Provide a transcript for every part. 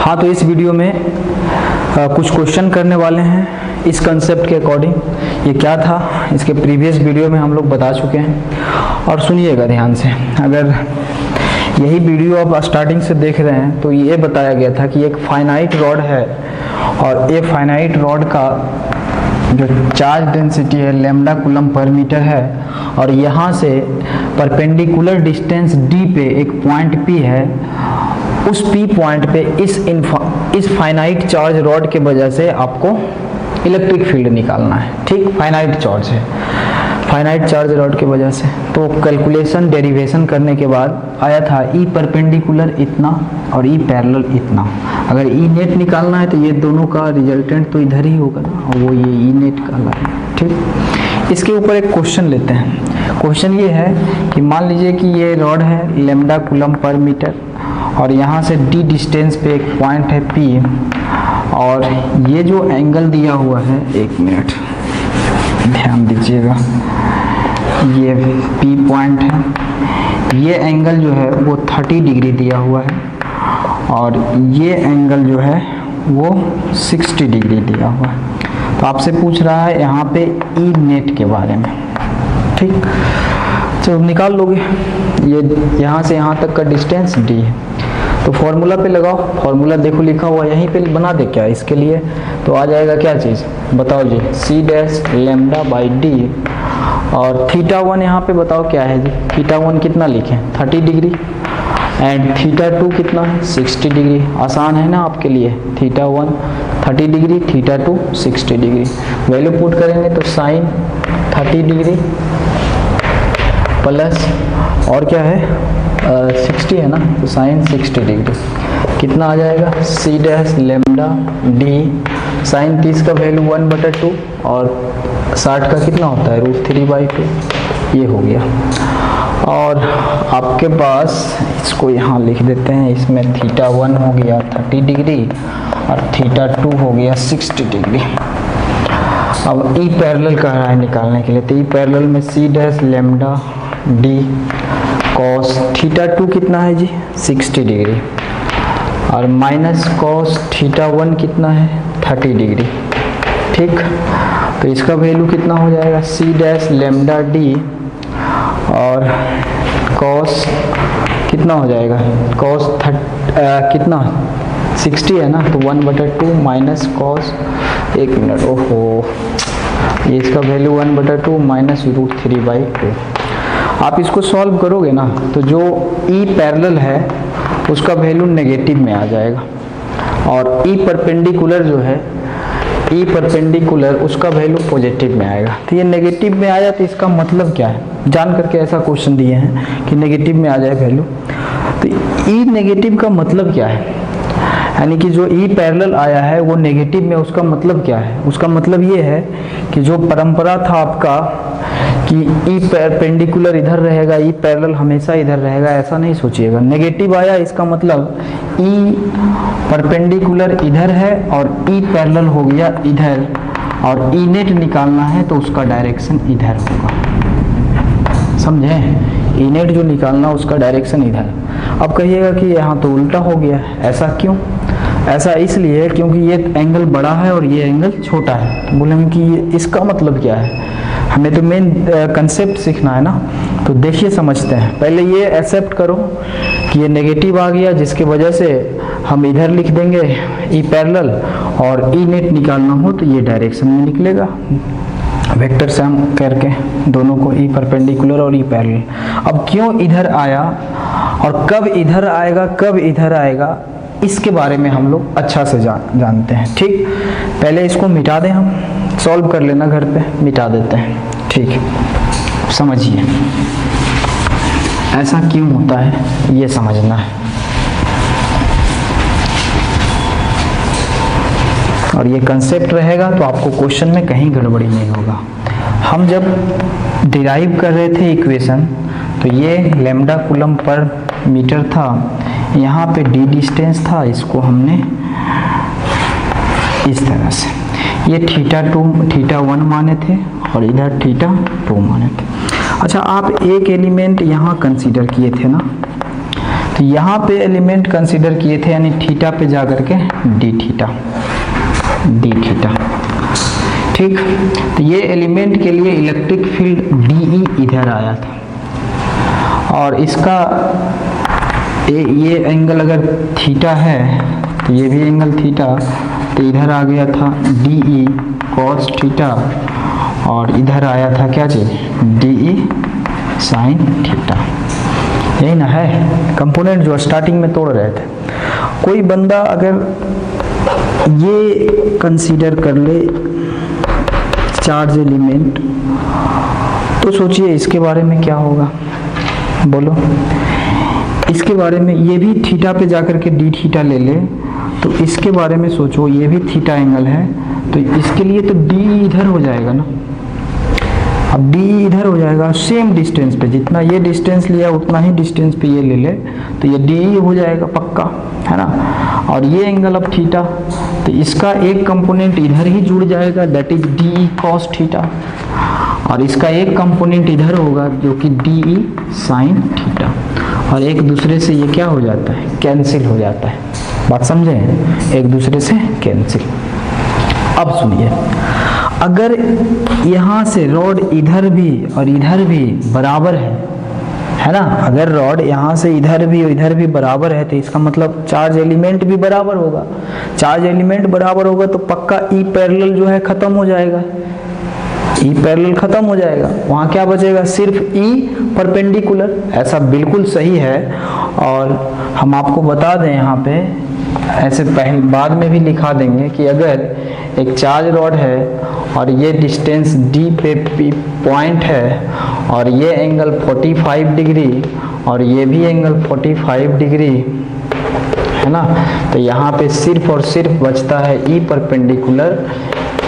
हाँ, तो इस वीडियो में कुछ क्वेश्चन करने वाले हैं इस कंसेप्ट के अकॉर्डिंग। ये क्या था इसके प्रीवियस वीडियो में हम लोग बता चुके हैं, और सुनिएगा ध्यान से। अगर यही वीडियो आप स्टार्टिंग से देख रहे हैं तो ये बताया गया था कि एक फाइनाइट रॉड है, और ये फाइनाइट रॉड का जो चार्ज डेंसिटी है लैम्डा कूलम पर मीटर है, और यहाँ से परपेंडिकुलर डिस्टेंस d पे एक पॉइंट P है। उस P पॉइंट पे इस फाइनाइट चार्ज रॉड के वजह से आपको इलेक्ट्रिक फील्ड निकालना है। ठीक, फाइनाइट चार्ज है, फाइनाइट चार्ज रॉड की वजह से। तो कैलकुलेशन डेरिवेशन करने के बाद आया था ई परपेंडिकुलर इतना और ई पैरेलल इतना। अगर ई नेट निकालना है तो ये दोनों का रिजल्टेंट तो इधर ही होगा ना, और वो ये ई नेट कहला है। ठीक, इसके ऊपर एक क्वेश्चन लेते हैं। क्वेश्चन ये है कि मान लीजिए कि ये रॉड है लैम्डा कूलम पर मीटर, और यहाँ से डी डिस्टेंस पे एक पॉइंट है P, और ये जो एंगल दिया हुआ है, एक मिनट ध्यान दीजिएगा, ये P पॉइंट है, ये एंगल जो है वो 30 डिग्री दिया हुआ है, और ये एंगल जो है वो 60 डिग्री दिया हुआ है। तो आपसे पूछ रहा है यहाँ पे ई नेट के बारे में। ठीक, तो निकाल लोगे। ये यहाँ से यहाँ तक का डिस्टेंस d है, तो फॉर्मूला पे लगाओ। फॉर्मूला देखो लिखा हुआ यहीं पे, बना दे क्या इसके लिए। तो आ जाएगा क्या चीज़ बताओ जी, c dash lambda by d, और थीटा 1 यहाँ पे बताओ क्या है जी। थीटा 1 कितना लिखें, 30 डिग्री, एंड थीटा 2 कितना है, 60 डिग्री। आसान है ना आपके लिए। Theta 1 30 degree, theta 2 60 degree. Value put करेंगे तो साइन 30 डिग्री प्लस और क्या है 60 है ना, तो साइन 60 डिग्री कितना आ जाएगा, C dash lambda D. Sine 30 का वैल्यू 1/2, और 60 का कितना होता है √3/2। ये हो गया। और आपके पास इसको यहाँ लिख देते हैं, इसमें थीटा 1 हो गया 30 डिग्री और थीटा 2 हो गया 60 डिग्री। अब ई पैरेलल कह रहा है निकालने के लिए, तो ई पैरेलल में C dash lambda D cos theta 2 कितना है जी 60 डिग्री, और माइनस कॉस थीटा 1 कितना है 30 डिग्री। ठीक, तो इसका वैल्यू कितना हो जाएगा, सी डैश लेमडा डी और कॉस कितना हो जाएगा, कॉस कितना 60 है ना, तो 1/2 माइनस कॉस, एक मिनट, ओहो ये इसका वैल्यू 1/2 माइनस √3/2। आप इसको सॉल्व करोगे ना तो जो ई पैरेलल है उसका वैल्यू नेगेटिव में आ जाएगा, और ई परपेंडिकुलर जो है, ई परपेंडिकुलर उसका वैल्यू पॉजिटिव में आएगा। तो ये नेगेटिव में आया तो इसका मतलब क्या है, जान करके ऐसा क्वेश्चन दिए हैं कि नेगेटिव में आ जाए वैल्यू। तो ई नेगेटिव का मतलब क्या है, यानी कि जो ई पैरेलल आया है वो नेगेटिव में, उसका मतलब क्या है, उसका मतलब ये है कि जो परंपरा था आपका कि ई परपेंडिकुलर इधर रहेगा, ई पैरेलल हमेशा इधर रहेगा, ऐसा नहीं सोचिएगा। नेगेटिव आया इसका मतलब ई परपेंडिकुलर इधर है और ई पैरेलल हो गया इधर, और ई नेट निकालना है तो उसका डायरेक्शन इधर होगा। समझे, ई नेट जो निकालना उसका डायरेक्शन इधर। अब कहिएगा कि यहाँ तो उल्टा हो गया, ऐसा क्यों? ऐसा इसलिए क्योंकि ये एंगल बड़ा है और ये एंगल छोटा है। तो बोलेंगे कि ये इसका मतलब क्या है, हमें तो मेन कंसेप्ट सीखना है ना। तो देखिए समझते हैं। पहले ये एक्सेप्ट करो कि ये नेगेटिव आ गया, जिसकी वजह से हम इधर लिख देंगे ई पैरेलल, और ई नेट निकालना हो तो ये डायरेक्शन में निकलेगा, वेक्टर से हम करके दोनों को, ई परपेंडिकुलर और ई पैरेलल। अब क्यों इधर आया और कब इधर आएगा, कब इधर आएगा, इसके बारे में हम लोग अच्छा से जानते हैं। ठीक, पहले इसको मिटा दें, हम सॉल्व कर लेना घर पे, मिटा देते हैं। ठीक, समझिए ऐसा क्यों होता है ये समझना है, और ये कंसेप्ट रहेगा तो आपको क्वेश्चन में कहीं गड़बड़ी नहीं होगा। हम जब डिराइव कर रहे थे इक्वेशन, तो ये लैम्डा कूलम पर मीटर था, यहाँ पे डी डिस्टेंस था, इसको हमने इस तरह से, ये थीटा 1 माने थे और इधर थीटा 2 माने थे। अच्छा, आप एक एलिमेंट यहाँ कंसीडर किए थे ना, तो यहाँ पे एलिमेंट कंसीडर किए थे, यानी थीटा पे जा करके डी थीटा, ठीक। तो ये एलिमेंट के लिए इलेक्ट्रिक फील्ड डीई इधर आया था, और इसका ये एंगल अगर थीटा है तो ये भी एंगल थीटा, तो इधर आ गया था डीई कॉस थीटा, और इधर आया था क्या चीज, डीई साइन थीटा। यही ना है कंपोनेंट जो स्टार्टिंग में तोड़ रहे थे। कोई बंदा अगर ये कंसीडर कर ले चार्ज एलिमेंट, तो सोचिए इसके बारे में क्या होगा, बोलो। इसके बारे में ये भी थीटा पे जाकर के डी थीटा ले ले, तो इसके बारे में सोचो, ये भी थीटा एंगल है, तो इसके लिए तो डी इधर हो जाएगा ना। अब डी इधर हो जाएगा, सेम डिस्टेंस पे, जितना ये डिस्टेंस लिया उतना ही डिस्टेंस पे ये ले ले, तो ये डी हो जाएगा पक्का, है ना। और ये एंगल अब थीटा, तो इसका एक कंपोनेंट इधर ही जुड़ जाएगा, that is D cos theta, और इसका एक कंपोनेंट इधर होगा जो कि डी साइन थीटा, और एक दूसरे से ये क्या हो जाता है, कैंसिल हो जाता है। बात समझे, एक दूसरे से कैंसिल। अब सुनिए, अगर यहाँ से रॉड इधर भी और इधर भी बराबर है ना, अगर रॉड यहाँ से इधर भी और इधर भी बराबर है, तो इसका मतलब चार्ज एलिमेंट भी बराबर होगा। चार्ज एलिमेंट बराबर होगा तो पक्का ई पैरेलल जो है खत्म हो जाएगा, ई पैरेलल खत्म हो जाएगा, वहाँ क्या बचेगा, सिर्फ ई परपेंडिकुलर। ऐसा बिल्कुल सही है, और हम आपको बता दें यहाँ पे, ऐसे पहले बाद में भी लिखा देंगे कि अगर एक चार्ज रॉड है और ये डिस्टेंस डी पे पॉइंट है, और ये एंगल 45 डिग्री और ये भी एंगल 45 डिग्री है ना, तो यहाँ पे सिर्फ और सिर्फ बचता है ई परपेंडिकुलर।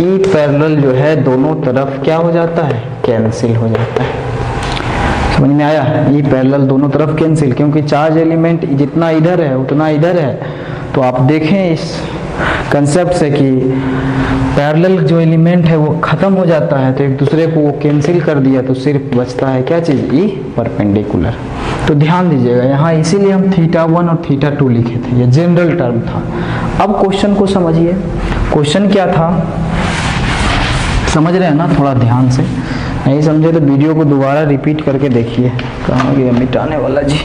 ई पैरेलल जो है दोनों तरफ क्या हो जाता है, कैंसिल हो जाता है। समझ में आया, ई पैरेलल दोनों तरफ कैंसिल, क्योंकि चार्ज एलिमेंट जितना इधर है उतना इधर है। तो आप देखें इस कंसेप्ट से कि पैरेलल जो एलिमेंट है वो खत्म हो जाता है, तो एक दूसरे को वो कैंसिल कर दिया, तो सिर्फ बचता है क्या चीज, ई परपेंडिकुलर। तो ध्यान दीजिएगा यहाँ, इसीलिए हम θ1 और θ2 लिखे थे, ये जनरल टर्म था। अब क्वेश्चन को समझिए, क्वेश्चन क्या था, समझ रहे हैं ना, थोड़ा ध्यान से। नहीं समझे तो वीडियो को दोबारा रिपीट करके देखिए। कहाँ गया मिटाने वाला जी।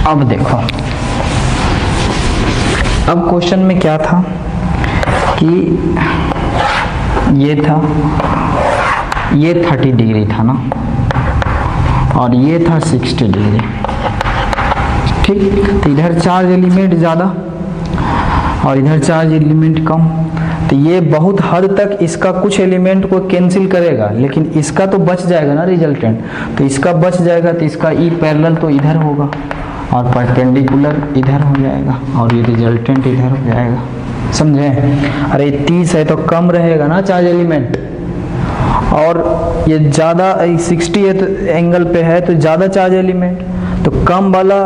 अब देखो, अब क्वेश्चन में क्या था कि ये था, ये 30 डिग्री था ना, और ये था 60 डिग्री, ठीक। तो इधर चार्ज एलिमेंट ज़्यादा और इधर चार्ज एलिमेंट कम, तो ये बहुत हद तक इसका कुछ एलिमेंट को कैंसिल करेगा, लेकिन इसका तो बच जाएगा ना रिजल्टेंट। तो इसका बच जाएगा, तो इसका ई पैरेलल तो इधर होगा और परपेंडिकुलर इधर हो जाएगा, और ये रिजल्टेंट इधर हो जाएगा। समझे? अरे 30 है तो कम रहेगा ना चार्ज एलिमेंट, और ये ज़्यादा 60 एंगल पे है तो ज़्यादा चार्ज एलिमेंट, तो कम वाला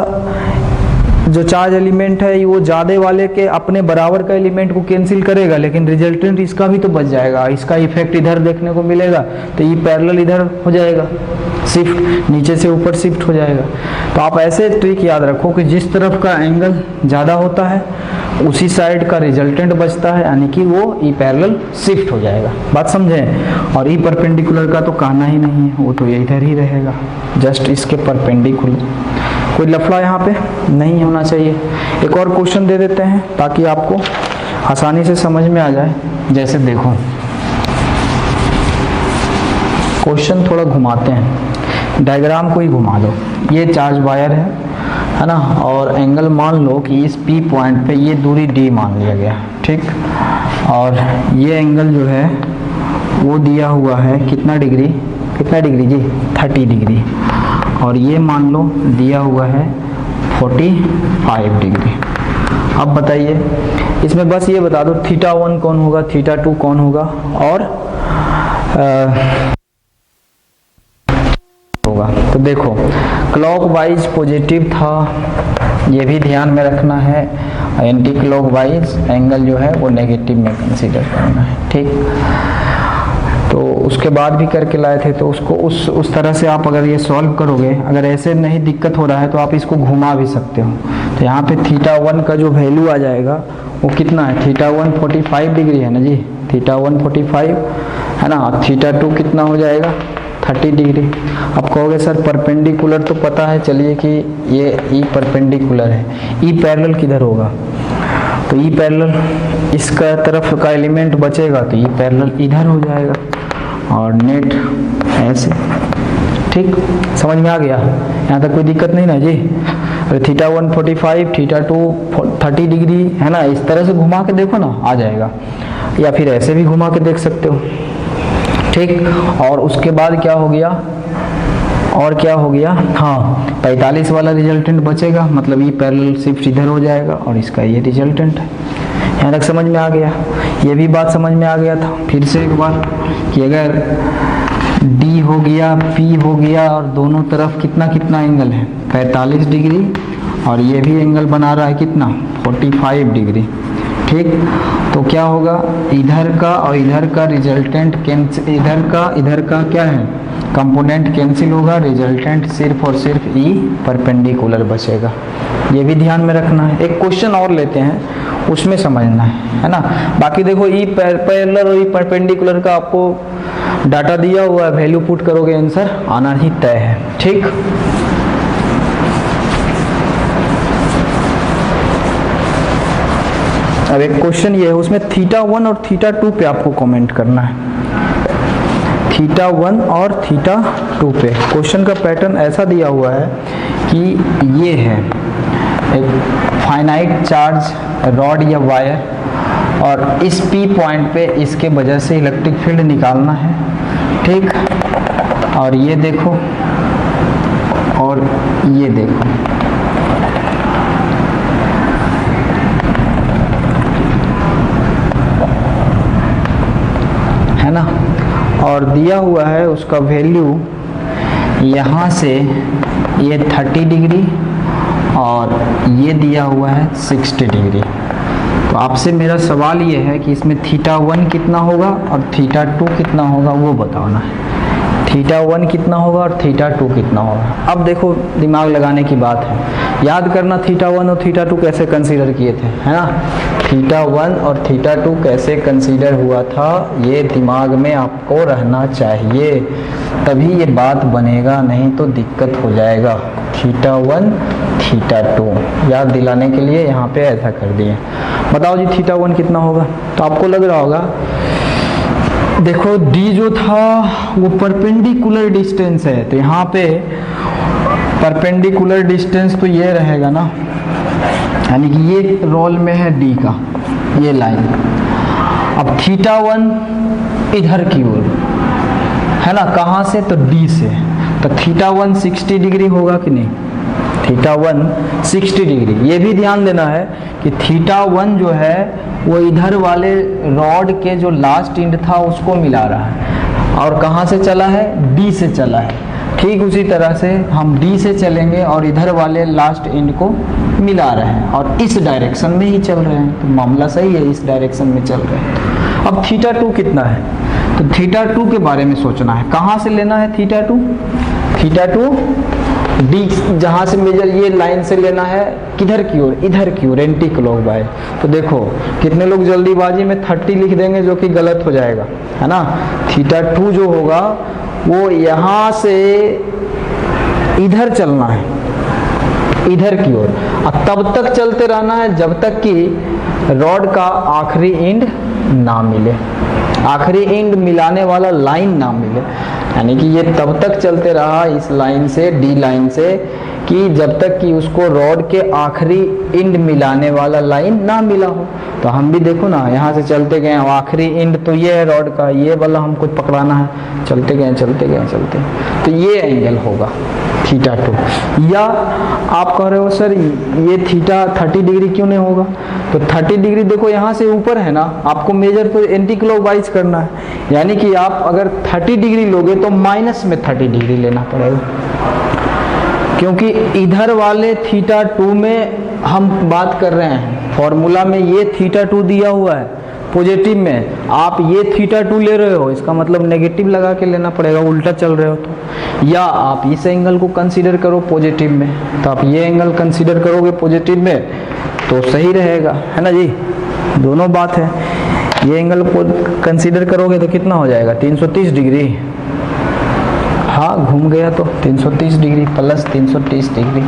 जो चार्ज एलिमेंट है वो ज़्यादा वाले के अपने बराबर का एलिमेंट को कैंसिल करेगा, लेकिन रिजल्टेंट इसका भी तो बच जाएगा, इसका इफेक्ट इधर देखने को मिलेगा, तो ये पैरेलल इधर हो जाएगा, शिफ्ट नीचे से ऊपर शिफ्ट हो जाएगा। तो आप ऐसे ट्रिक याद रखो कि जिस तरफ का एंगल ज़्यादा होता है उसी साइड का रिजल्टेंट बचता है, यानी कि वो ई पैरेलल शिफ्ट हो जाएगा। बात समझें? और ई परपेंडिकुलर का तो कहना ही नहीं है, वो तो इधर ही रहेगा, जस्ट इसके परपेंडिकुलर। कोई लफड़ा यहाँ पे नहीं होना चाहिए। एक और क्वेश्चन दे देते हैं ताकि आपको आसानी से समझ में आ जाए। जैसे देखो, क्वेश्चन थोड़ा घुमाते हैं, डायग्राम को ही घुमा दो। ये चार्ज वायर है ना, और एंगल मान लो कि इस P पॉइंट पे ये दूरी D मान लिया गया, ठीक। और ये एंगल जो है वो दिया हुआ है कितना डिग्री, कितना डिग्री जी, 30 डिग्री, और ये मान लो दिया हुआ है 45 डिग्री। अब बताइए, इसमें बस ये बता दो θ1 कौन होगा, θ2 कौन होगा, और होगा। तो देखो, क्लॉकवाइज पॉजिटिव था, ये भी ध्यान में रखना है। एंटी क्लॉकवाइज एंगल जो है वो नेगेटिव में कंसीडर करना है, ठीक। तो उसके बाद भी करके लाए थे, तो उसको उस तरह से आप अगर ये सॉल्व करोगे, अगर ऐसे नहीं दिक्कत हो रहा है तो आप इसको घुमा भी सकते हो। तो यहाँ पे θ1 का जो वैल्यू आ जाएगा वो कितना है, θ1 45 डिग्री है ना जी, θ1 45 है ना, और θ2 कितना हो जाएगा 30 डिग्री। अब कहोगे सर परपेंडिकुलर तो पता है, चलिए कि ये ई परपेंडिकुलर है, ई पैरेलल किधर होगा, तो ई पैरेलल इसका तरफ का एलिमेंट बचेगा तो ई पैरेलल इधर हो जाएगा, और नेट ऐसे। ठीक, समझ में आ गया, यहाँ तक कोई दिक्कत नहीं ना जी। θ1 45, θ2 30 डिग्री है ना, इस तरह से घुमा के देखो ना आ जाएगा, या फिर ऐसे भी घुमा के देख सकते हो। ठीक, और उसके बाद क्या हो गया, और क्या हो गया, हाँ 45 वाला रिजल्टेंट बचेगा, मतलब ये पैरेलल शिफ्ट इधर हो जाएगा और इसका ये रिजल्टेंट है। यहाँ तक समझ में आ गया, ये भी बात समझ में आ गया था। फिर से एक बार कि अगर डी हो गया, पी हो गया, और दोनों तरफ कितना कितना एंगल है 45 डिग्री, और ये भी एंगल बना रहा है कितना 45 डिग्री। ठीक, तो क्या होगा, इधर का और इधर का रिजल्टेंट कैंसिल, इधर का क्या है कंपोनेंट कैंसिल होगा, रिजल्टेंट सिर्फ और सिर्फ ई परपेंडिकुलर बचेगा। ये भी ध्यान में रखना है। एक क्वेश्चन और लेते हैं, उसमें समझना है ना। बाकी देखो ई पैरेलल और ई परपेंडिकुलर का आपको डाटा दिया हुआ है, वैल्यू पुट करोगे आंसर आना ही तय है। ठीक, अब एक क्वेश्चन ये है, उसमें θ1 और θ2 पे आपको कमेंट करना है, θ1 और θ2 पे। क्वेश्चन का पैटर्न ऐसा दिया हुआ है कि ये है एक फाइनाइट चार्ज रॉड या वायर, और इस P पॉइंट पे इसके वजह से इलेक्ट्रिक फील्ड निकालना है। ठीक, और ये देखो, और ये देखो, है ना, और दिया हुआ है उसका वैल्यू यहाँ से ये 30 डिग्री और ये दिया हुआ है 60 डिग्री। तो आपसे मेरा सवाल ये है कि इसमें θ1 कितना होगा और θ2 कितना होगा वो बताना है। θ1 कितना होगा और θ2 कितना होगा। अब देखो दिमाग लगाने की बात है, याद करना θ1 और θ2 कैसे कंसीडर किए थे, है ना। θ1 और θ2 कैसे कंसीडर हुआ था ये दिमाग में आपको रहना चाहिए, तभी ये बात बनेगा, नहीं तो दिक्कत हो जाएगा। θ1 θ2 याद दिलाने के लिए यहाँ पे ऐसा कर दिए। बताओ जी θ1 कितना होगा, तो आपको लग रहा होगा देखो d जो था वो परपेंडिकुलर डिस्टेंस है, तो यहाँ पे परपेंडिकुलर डिस्टेंस तो ये रहेगा ना, यानी कि ये रोल में है d का ये लाइन। अब θ1 इधर की ओर है ना, कहाँ से, तो d से, तो θ1 60 डिग्री होगा कि नहीं, θ1 60 डिग्री। ये भी ध्यान देना है कि θ1 जो है वो इधर वाले रॉड के जो लास्ट एंड था उसको मिला रहा है, और कहाँ से चला है, d से चला है। ठीक उसी तरह से हम d से चलेंगे और इधर वाले लास्ट एंड को मिला रहे हैं, और इस डायरेक्शन में ही चल रहे हैं, तो मामला सही है, इस डायरेक्शन में चल रहे हैं। अब θ2 कितना है, तो θ2 के बारे में सोचना है, कहाँ से लेना है θ2 d जहाँ से मेजर ये लाइन से लेना है, किधर की ओर, इधर की ओर, एंटी क्लॉकवाइज। तो देखो कितने लोग जल्दीबाजी में 30 लिख देंगे जो कि गलत हो जाएगा, है ना। θ2 जो होगा वो यहाँ से इधर चलना है, इधर की ओर, और तब तक चलते रहना है जब तक कि रॉड का आखिरी एंड ना मिले, आखिरी एंड मिलाने वाला लाइन ना मिले, यानी कि ये तब तक चलते रहा इस लाइन से, डी लाइन से, कि जब तक कि उसको रॉड के आखिरी एंड मिलाने वाला लाइन ना मिला हो। तो हम भी देखो ना यहाँ से चलते गए, आखिरी एंड तो ये है रॉड का, ये वाला हमको पकड़ाना है, चलते गए तो ये एंगल होगा θ2। या आप कह रहे हो सर ये थीटा 30 डिग्री क्यों नहीं होगा, तो 30 डिग्री देखो यहाँ से ऊपर है ना, आपको मेजर तो एंटी क्लॉकवाइज करना है, यानी कि आप अगर 30 डिग्री लोगे तो माइनस में 30 डिग्री लेना पड़ेगा, क्योंकि इधर वाले θ2 में हम बात कर रहे हैं, फॉर्मूला में ये θ2 दिया हुआ है, पॉजिटिव में, आप ये θ2 ले रहे हो, इसका मतलब नेगेटिव लगा के लेना पड़ेगा, उल्टा चल रहे हो तो। या आप इस एंगल को कंसीडर करो पॉजिटिव में, तो आप ये एंगल कंसीडर करोगे पॉजिटिव में तो सही रहेगा, है ना जी, दोनों बात है। ये एंगल को कंसीडर करोगे तो कितना हो जाएगा 330 डिग्री, हाँ घूम गया तो 330 डिग्री प्लस 330 डिग्री।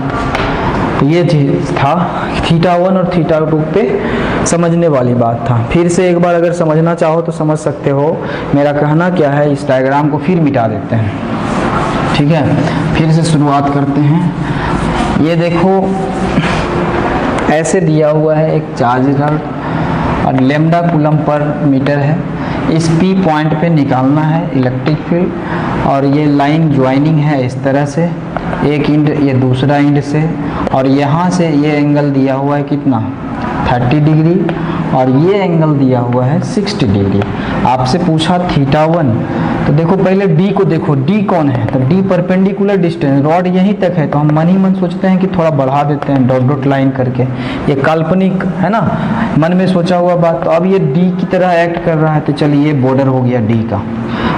तो ये चीज था θ1 और θ2 पे समझने वाली बात था। फिर से एक बार अगर समझना चाहो तो समझ सकते हो। मेरा कहना क्या है, इस डायग्राम को फिर मिटा देते हैं, ठीक है, फिर से शुरुआत करते हैं। ये देखो ऐसे दिया हुआ है एक चार्ज और लैम्डा कूलम पर मीटर है। इस P पॉइंट पे निकालना है इलेक्ट्रिक फील्ड, और ये लाइन ज्वाइनिंग है इस तरह से, एक इंड ये दूसरा इंड से, और यहाँ से ये एंगल दिया हुआ है कितना 30 डिग्री, और ये एंगल दिया हुआ है 60 डिग्री। आपसे पूछा θ1, तो देखो पहले D को देखो, D कौन है, तो D परपेंडिकुलर डिस्टेंस, रॉड यहीं तक है, तो हम मन ही मन सोचते हैं कि थोड़ा बढ़ा देते हैं डॉट डॉट लाइन करके, ये काल्पनिक है ना, मन में सोचा हुआ बात। तो अब ये D की तरह एक्ट कर रहा है, तो चलिए ये बॉर्डर हो गया D का।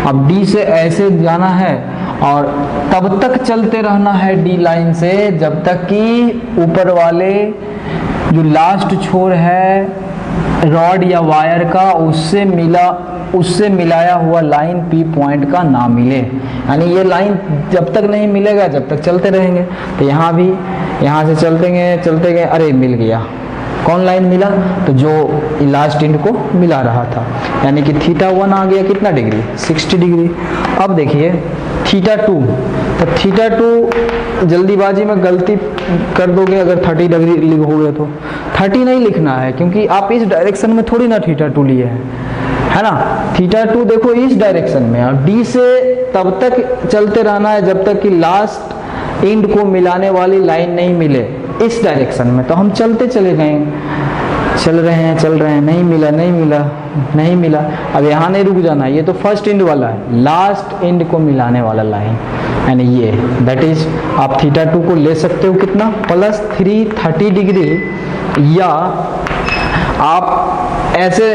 अब D से ऐसे जाना है और तब तक चलते रहना है D लाइन से जब तक कि ऊपर वाले जो लास्ट छोर है रॉड या वायर का उससे मिलाया हुआ लाइन P पॉइंट का ना मिले, यानी ये लाइन जब तक नहीं मिलेगा जब तक चलते रहेंगे। तो यहाँ भी यहाँ से चलते गए, अरे मिल गया, कौन लाइन मिला, तो जो लास्ट इंड को मिला रहा था, यानी कि θ1 आ गया कितना डिग्री 60 डिग्री। अब देखिए θ2, तो θ2 जल्दीबाजी में गलती कर दोगे अगर 30 डिग्री लिखोगे तो 30 नहीं लिखना है, क्योंकि आप इस डायरेक्शन में थोड़ी ना θ2 लिए है ना। θ2 देखो इस डायरेक्शन में, और D से तब तक चलते रहना है जब तक कि लास्ट इंड को मिलाने वाली लाइन नहीं मिले इस डायरेक्शन में। तो हम चलते चले गए, चल रहे हैं, नहीं मिला। अब यहाँ नहीं रुक जाना, ये तो फर्स्ट इंड वाला है, लास्ट इंड को मिलाने वाला लाइन, यानी ये दैट इज आप θ2 को ले सकते हो कितना प्लस 330 डिग्री, या आप ऐसे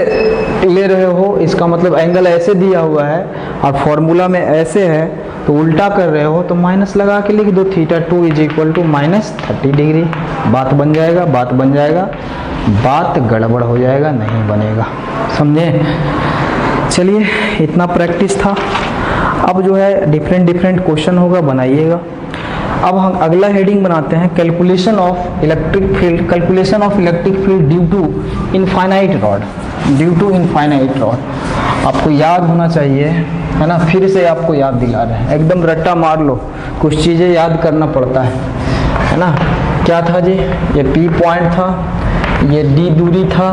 ले रहे हो, इसका मतलब एंगल ऐसे दिया हुआ है और फॉर्मूला में ऐसे है, तो उल्टा कर रहे हो तो माइनस लगा के लिख दो, θ2 इज इक्वल टू -30 डिग्री। बात बन जाएगा, बात गड़बड़ हो जाएगा, नहीं बनेगा, समझे। चलिए इतना प्रैक्टिस था। अब जो है डिफरेंट क्वेश्चन होगा, बनाइएगा। अब हम अगला हेडिंग बनाते हैं calculation of electric field due to infinite rod. आपको याद होना चाहिए, है ना, फिर से आपको याद दिला रहे हैं, एकदम रट्टा मार लो, कुछ चीज़ें याद करना पड़ता है ना। क्या था जी, ये P पॉइंट था, ये D दूरी था,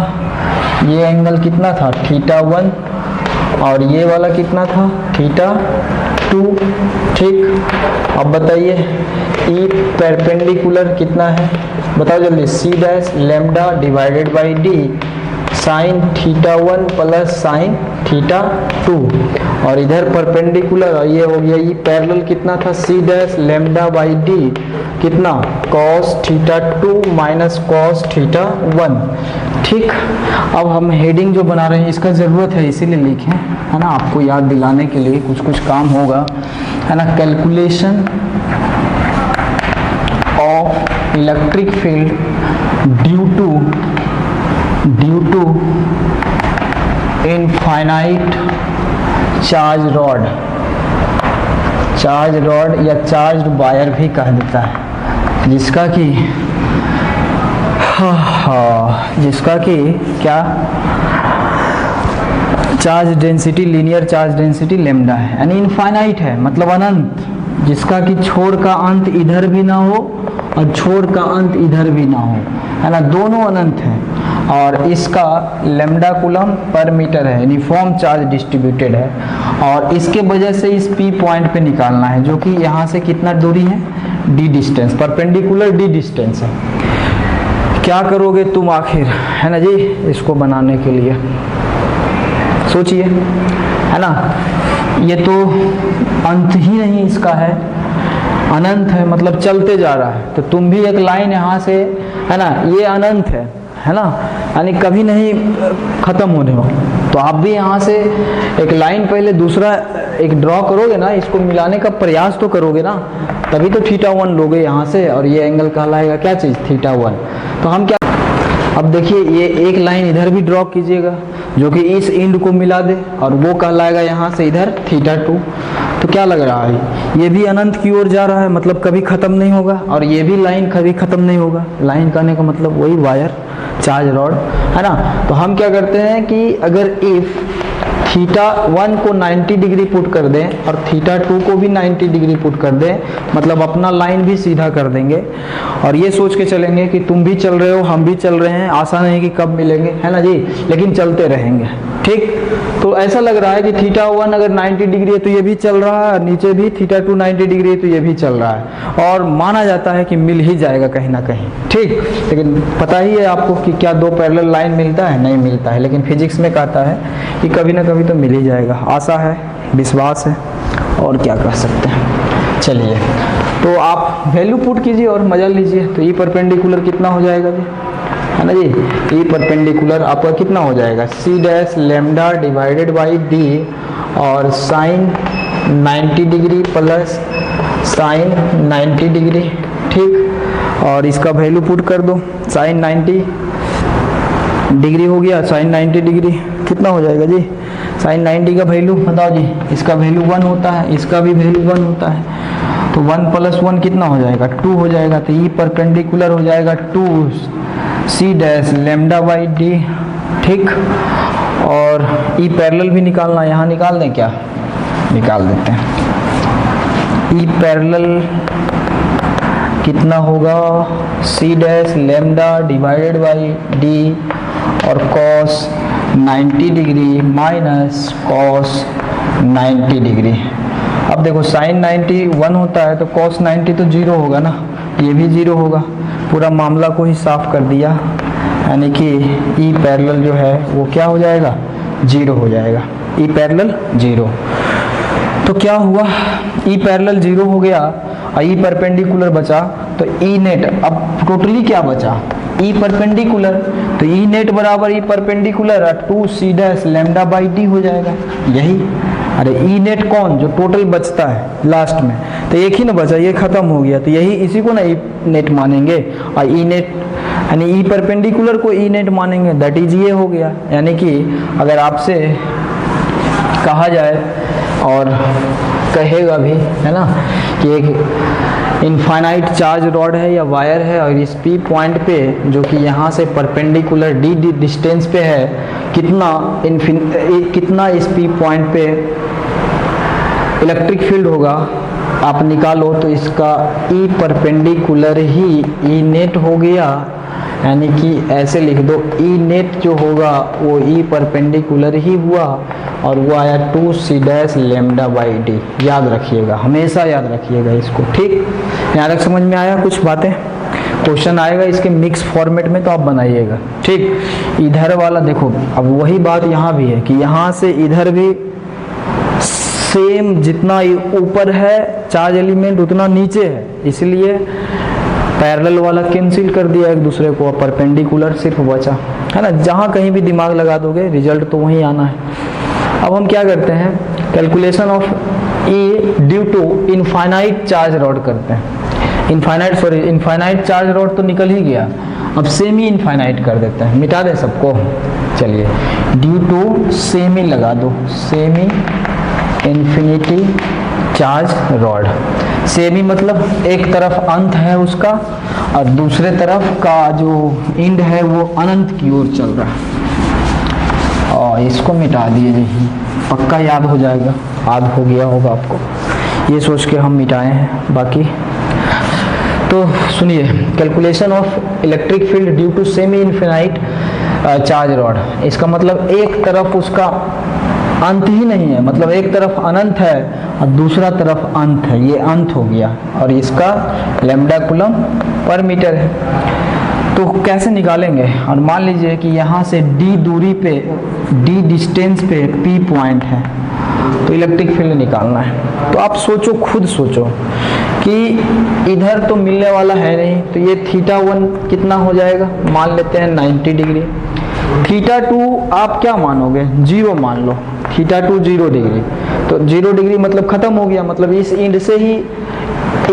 ये एंगल कितना था θ1, और ये वाला कितना था θ2, ठीक। अब बताइए E परपेंडिकुलर कितना है, बताओ जल्दी, C' lambda divided by D sine θ1 plus sine θ2, और इधर परपेंडिकुलर, और ये हो गया, ये पैरेलल कितना था C' लैम्डा बाई D कितना cos θ2 माइनस cos θ1, ठीक। अब हम हेडिंग जो बना रहे हैं इसका ज़रूरत है इसीलिए लिखे, है ना, आपको याद दिलाने के लिए कुछ काम होगा, है ना। Calculation of electric field due to infinite charge rod या चार्ज वायर भी कह देता है, जिसका कि क्या charge density, linear charge density lambda है, यानी इनफाइनाइट है, मतलब अनंत, जिसका कि छोर का अंत इधर भी ना हो और छोर का अंत इधर भी ना हो, है ना, दोनों अनंत हैं। और इसका लैम्डा कूलम पर मीटर है, यूनिफॉर्म चार्ज डिस्ट्रीब्यूटेड है, और इसके वजह से इस P पॉइंट पे निकालना है, जो कि यहाँ से कितना दूरी है D distance, perpendicular D distance है। क्या करोगे तुम आखिर, है ना जी, इसको बनाने के लिए सोचिए, है ना। ये तो अंत ही नहीं इसका है, अनंत है, मतलब चलते जा रहा है। तो तुम भी एक लाइन यहाँ से, है ना, ये अनंत है है ना, यानी कभी नहीं ख़त्म होने वाला। तो आप भी यहाँ से एक लाइन पहले दूसरा एक ड्रॉ करोगे ना, इसको मिलाने का प्रयास तो करोगे ना, तभी तो θ1 लोगे यहाँ से, और ये एंगल कहलाएगा क्या चीज़, θ1। तो हम क्या, अब देखिए ये एक लाइन इधर भी ड्रॉ कीजिएगा जो कि इस एंड को मिला दे, और वो कहलाएगा यहाँ से इधर θ2। तो क्या लग रहा है, ये भी अनंत की ओर जा रहा है, मतलब कभी ख़त्म नहीं होगा, और ये भी लाइन कभी ख़त्म नहीं होगा। लाइन कहने का मतलब वही वायर, चार्ज रॉड, है ना। तो हम क्या करते हैं कि अगर इफ θ1 को 90 डिग्री पुट कर दें और θ2 को भी 90 डिग्री पुट कर दें, मतलब अपना लाइन भी सीधा कर देंगे, और ये सोच के चलेंगे कि तुम भी चल रहे हो, हम भी चल रहे हैं, आशा नहीं कि कब मिलेंगे, है ना जी, लेकिन चलते रहेंगे, ठीक। तो ऐसा लग रहा है कि θ1 अगर 90 डिग्री है तो ये भी चल रहा है, नीचे भी θ2 90 डिग्री है तो ये भी चल रहा है, और माना जाता है कि मिल ही जाएगा कहीं ना कहीं, ठीक। लेकिन पता ही है आपको कि क्या दो पैरेलल लाइन मिलता है, नहीं मिलता है, लेकिन फिजिक्स में कहता है कि कभी ना कभी तो मिल ही जाएगा। आशा है, विश्वास है, और क्या कर सकते हैं। चलिए, तो आप वैल्यू पुट कीजिए और मजा लीजिए। तो ई परपेंडिकुलर कितना हो जाएगा जी, है ना जी, ई परपेंडिकुलर आपका कितना हो जाएगा, c dash lambda divided by D, और sine 90 degree plus sine 90 degree, ठीक। और इसका वैल्यू पुट कर दो, साइन 90 डिग्री हो गया, साइन 90 डिग्री कितना हो जाएगा जी, साइन 90 का वैल्यू बताओ जी, इसका वैल्यू 1 होता है, इसका भी वैल्यू 1 होता है, तो 1 + 1 कितना हो जाएगा, 2 हो जाएगा। तो ई परपेंडिकुलर हो जाएगा 2 c dash lambda by D, ठीक। और ई पैरेलल भी निकालना, यहाँ निकाल दें क्या, निकाल देते हैं। ई पैरेलल कितना होगा, c dash lambda divided by D, और cos 90 degree minus cos 90 degree. अब देखो साइन 90 1 होता है, तो cos 90 तो 0 होगा ना, ये भी 0 होगा, पूरा मामला को ही साफ कर दिया, यानी कि ई पैरेलल जो है वो क्या हो जाएगा, 0 हो जाएगा, ई पैरेलल 0। तो क्या हुआ, ई पैरेलल 0 हो गया और ई परपेंडिकुलर बचा, तो ई नेट, अब टोटली क्या बचा, ई परपेंडिकुलर, तो ई नेट बराबर E perpendicular 2c dash lambda by D हो जाएगा, यही। अरे ई नेट कौन, जो टोटल बचता है लास्ट में, तो एक ही ना बचा, ये खत्म हो गया, तो यही इसी को ना ई नेट मानेंगे, और ई नेट यानी ई परपेंडिकुलर को ई नेट मानेंगे, दैट इज ये हो गया। यानी कि अगर आपसे कहा जाए, और कहेगा भी, है ना, कि एक इनफाइनाइट चार्ज रॉड है या वायर है, और इस पी पॉइंट पे जो कि यहाँ से परपेंडिकुलर डी डिस्टेंस पे है, कितना इस पी पॉइंट पे इलेक्ट्रिक फील्ड होगा आप निकालो, तो इसका ई परपेंडिकुलर ही ई नेट हो गया, यानी कि ऐसे लिख दो, ई नेट जो होगा वो ई परपेंडिकुलर ही हुआ, और वो आया 2c dash lambda by D. याद रखिएगा, हमेशा याद रखिएगा इसको, ठीक। यहाँ तक समझ में आया कुछ बातें, क्वेश्चन आएगा इसके मिक्स फॉर्मेट में तो आप बनाइएगा, ठीक। इधर वाला देखो, अब वही बात यहाँ भी है कि यहाँ से इधर भी सेम, जितना ऊपर है चार्ज एलिमेंट उतना नीचे है, इसलिए पैरेलल वाला कैंसिल कर दिया एक दूसरे को, परपेंडिकुलर सिर्फ बचा, है ना। जहाँ कहीं भी दिमाग लगा दोगे रिजल्ट तो वहीं आना है। अब हम क्या करते हैं, calculation of E due to infinite charge rod करते हैं। इनफाइनाइट चार्ज रॉड तो निकल ही गया, अब सेमी इनफाइनाइट कर देते हैं, मिटा दें सबको। चलिए, ड्यू टू सेमी लगा दो, semi infinity charge rod. Semi मतलब एक तरफ अंत है उसका, और दूसरे तरफ का जो एंड है वो अनंत की ओर चल रहा है। और इसको मिटा दिए जी, पक्का याद हो जाएगा, याद हो गया होगा आपको, ये सोच के हम मिटाए हैं। बाकी तो सुनिए, calculation of electric field due to semi infinite charge rod. इसका मतलब एक तरफ उसका अंत ही नहीं है, मतलब एक तरफ अनंत है और दूसरा तरफ अंत है, ये अंत हो गया, और इसका लैम्डा कूलम पर मीटर है। तो कैसे निकालेंगे, और मान लीजिए कि यहाँ से d दूरी पे, d डिस्टेंस पे p पॉइंट है, तो इलेक्ट्रिक फील्ड निकालना है। तो आप सोचो, खुद सोचो कि इधर तो मिलने वाला है नहीं, तो ये θ1 कितना हो जाएगा, मान लेते हैं 90 डिग्री। θ2 आप क्या मानोगे, 0 मान लो, θ2 0 डिग्री, तो 0 डिग्री मतलब खत्म हो गया, मतलब इस एंड से ही,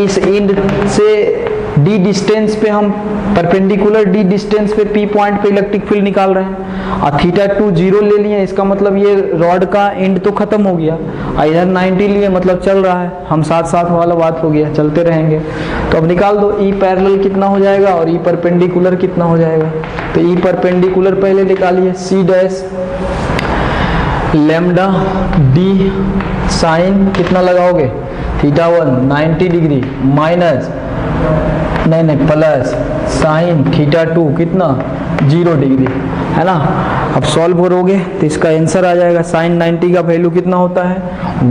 इस एंड से d डिस्टेंस पे हम परपेंडिकुलर d डिस्टेंस पे p पॉइंट पे इलेक्ट्रिक फील्ड निकाल रहे हैं, और θ2 0 ले लिए, इसका मतलब ये रॉड का एंड तो खत्म हो गया, और इधर 90 लिए मतलब चल रहा है, हम साथ साथ वाला बात हो गया, चलते रहेंगे। तो अब निकाल दो, E पैरेलल कितना हो जाएगा और E परपेंडिकुलर कितना हो जाएगा। तो E परपेंडिकुलर पहले निकालिए, C dash lambda d sine कितना लगाओगे, θ1 90 डिग्री माइनस नहीं प्लस साइन θ2 कितना 0 डिग्री, है ना। अब सॉल्व करोगे तो इसका आंसर आ जाएगा, साइन 90 का वैल्यू कितना होता है,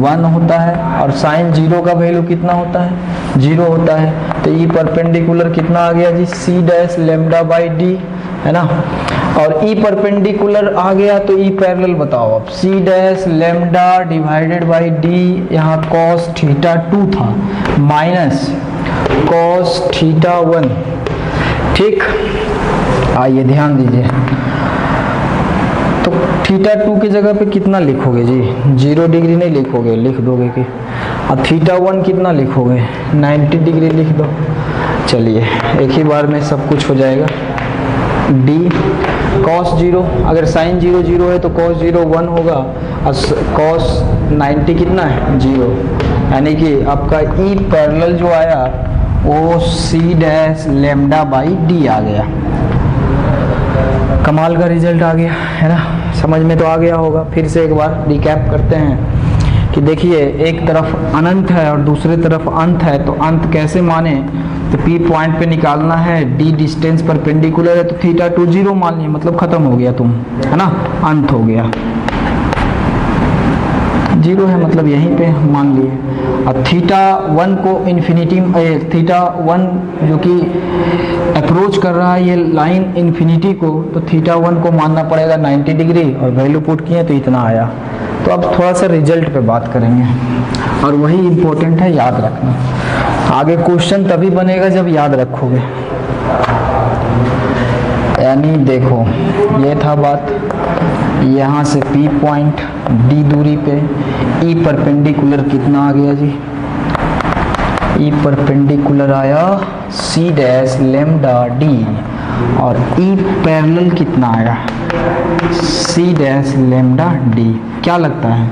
1 होता है, और साइन 0 का वैल्यू कितना होता है, 0 होता है। तो ई परपेंडिकुलर कितना आ गया जी, C dash lambda by D, है ना। और ई परपेंडिकुलर आ गया तो ई पैरेलल बताओ अब, C dash lambda divided by D, यहाँ कॉस θ2 था माइनस कॉस θ1, ठीक। आइए ध्यान दीजिए, तो θ2 की जगह पे कितना लिखोगे जी, 0 डिग्री नहीं लिखोगे, लिख दोगे कि, और θ1 कितना लिखोगे, 90 डिग्री लिख दो। चलिए एक ही बार में सब कुछ हो जाएगा। d cos 0, अगर sin 0 0 है तो cos 0 1 होगा, और cos 90 कितना है, 0, यानी कि आपका E पैरेलल जो आया वो C dash lambda by D आ गया। कमाल का रिजल्ट आ गया, है ना, समझ में तो आ गया होगा। फिर से एक बार रिकैप करते हैं कि देखिए, एक तरफ अनंत है और दूसरे तरफ अंत है, तो अंत कैसे माने, तो P पॉइंट पे निकालना है, D डिस्टेंस परपेंडिकुलर है, तो θ2 0 मान लिया, मतलब खत्म हो गया तुम, है ना, अंत हो गया, 0 है मतलब यहीं पे मान लिए। अब θ1 को इन्फिनिटी, θ1 जो कि अप्रोच कर रहा है ये लाइन इन्फिनिटी को, तो θ1 को मानना पड़ेगा 90 डिग्री, और वैल्यू पुट किए तो इतना आया। तो अब थोड़ा सा रिजल्ट पे बात करेंगे, और वही इम्पोर्टेंट है, याद रखना। आगे क्वेश्चन तभी बनेगा जब याद रखोगे। यानी देखो, ये था बात, यहाँ से P पॉइंट D दूरी पे E परपेंडिकुलर कितना आ गया जी, E परपेंडिकुलर आया C डैश लैम्डा D, और E पैरेलल कितना आया, C डैश लैम्डा D। क्या लगता है,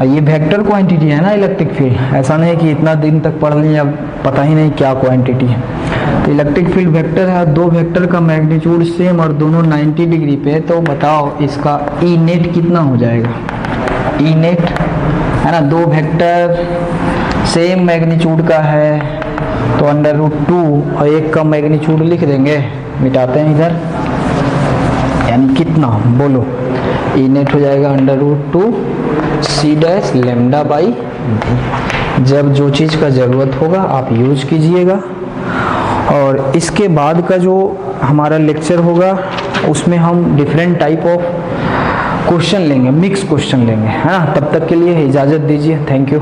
ये वेक्टर क्वांटिटी है ना इलेक्ट्रिक फील्ड, ऐसा नहीं कि इतना दिन तक पढ़ लिया पता ही नहीं क्या क्वांटिटी है। तो इलेक्ट्रिक फील्ड वेक्टर है, दो वेक्टर का मैग्नीट्यूड सेम और दोनों 90 डिग्री पे, तो बताओ इसका ई नेट कितना हो जाएगा, ई नेट, है ना, दो वेक्टर सेम मैग्नीट्यूड का है तो √2, और एक का मैग्नीट्यूड लिख देंगे, मिटाते हैं इधर, यानी कितना बोलो, ई नेट हो जाएगा √2 C dash lambda by D. जब जो चीज़ का ज़रूरत होगा आप यूज कीजिएगा, और इसके बाद का जो हमारा लेक्चर होगा उसमें हम डिफरेंट टाइप ऑफ क्वेश्चन लेंगे, मिक्स क्वेश्चन लेंगे, है ना। तब तक के लिए इजाज़त दीजिए, थैंक यू।